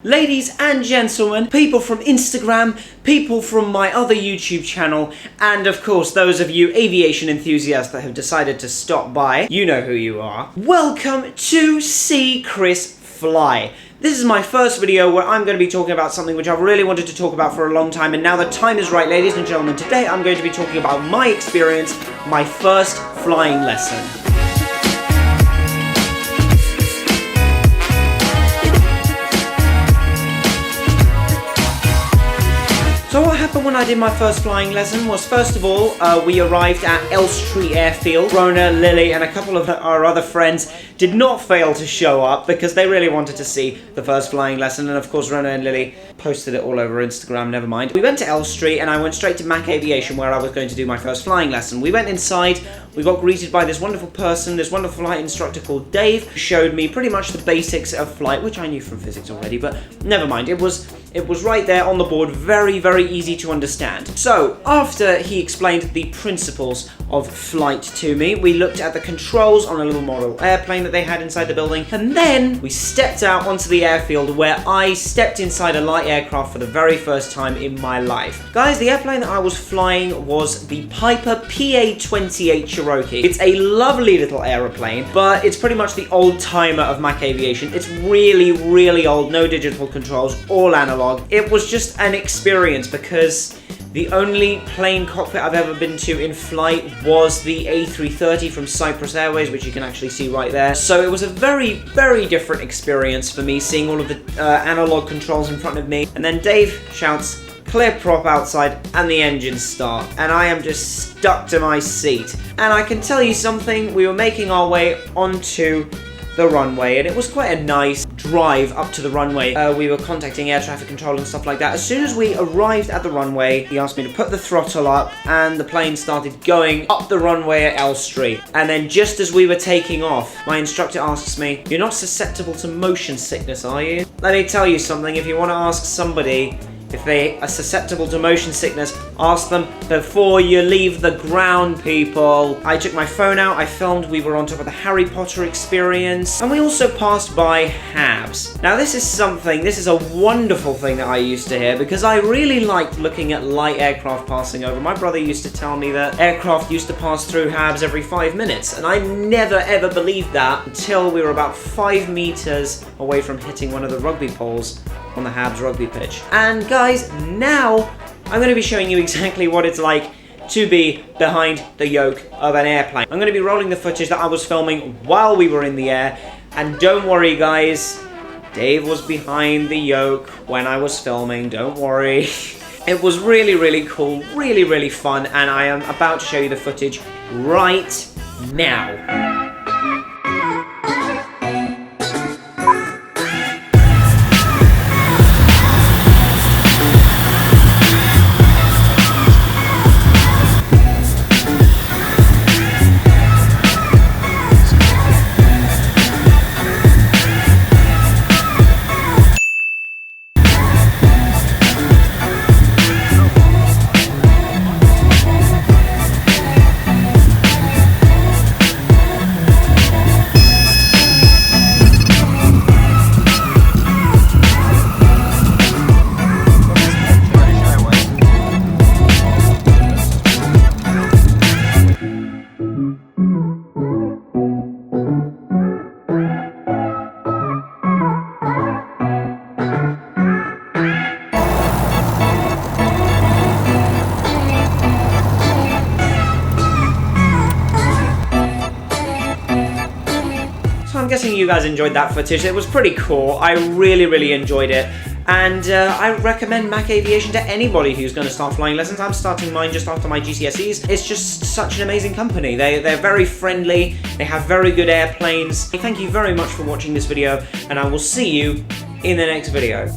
Ladies and gentlemen, people from Instagram, people from my other YouTube channel, and of course those of you aviation enthusiasts that have decided to stop by, you know who you are. Welcome to See Chris Fly. This is my first video where I'm going to be talking about something which I've really wanted to talk about for a long time, and now the time is right, ladies and gentlemen. Today I'm going to be talking about my experience, my first flying lesson. So what happened when I did my first flying lesson was, first of all, we arrived at Elstree Airfield. Rona, Lily, and a couple of our other friends did not fail to show up because they really wanted to see the first flying lesson, and of course Rona and Lily posted it all over Instagram, never mind. We went to Elstree and I went straight to Mac Aviation where I was going to do my first flying lesson. We went inside, we got greeted by this wonderful person, this wonderful flight instructor called Dave, who showed me pretty much the basics of flight, which I knew from physics already, but never mind. It was right there on the board, very, very easy to understand. So, after he explained the principles of flight to me, we looked at the controls on a little model airplane that they had inside the building, and then we stepped out onto the airfield where I stepped inside a light aircraft for the very first time in my life. Guys, the airplane that I was flying was the Piper PA-28 Cherokee. It's a lovely little aeroplane, but it's pretty much the old timer of Mac Aviation. It's really, really old, no digital controls, all analog. It was just an experience because the only plane cockpit I've ever been to in flight was the A330 from Cyprus Airways, which you can actually see right there. So it was a very, very different experience for me, seeing all of the analog controls in front of me. And then Dave shouts, "Clear prop outside," and the engines start. And I am just stuck to my seat. And I can tell you something, we were making our way onto the runway, and it was quite a nice drive up to the runway. We were contacting air traffic control and stuff like that. As soon as we arrived at the runway, he asked me to put the throttle up, and the plane started going up the runway at Elstree. And then just as we were taking off, my instructor asks me, "You're not susceptible to motion sickness, are you?" Let me tell you something, if you want to ask somebody if they are susceptible to motion sickness, ask them before you leave the ground, people. I took my phone out, I filmed, we were on top of the Harry Potter experience, and we also passed by HABs. Now this is a wonderful thing that I used to hear because I really liked looking at light aircraft passing over. My brother used to tell me that aircraft used to pass through HABs every 5 minutes, and I never ever believed that until we were about 5 meters away from hitting one of the rugby poles on the HABs rugby pitch. And guys, now I'm going to be showing you exactly what it's like to be behind the yoke of an airplane. I'm going to be rolling the footage that I was filming while we were in the air, and don't worry guys, Dave was behind the yoke when I was filming, don't worry. It was really, really cool, really, really fun, and I am about to show you the footage right now. I'm guessing you guys enjoyed that footage. It was pretty cool. I really, really enjoyed it. And I recommend Mac Aviation to anybody who's going to start flying lessons. I'm starting mine just after my GCSEs. It's just such an amazing company. They're very friendly. They have very good airplanes. Thank you very much for watching this video, and I will see you in the next video.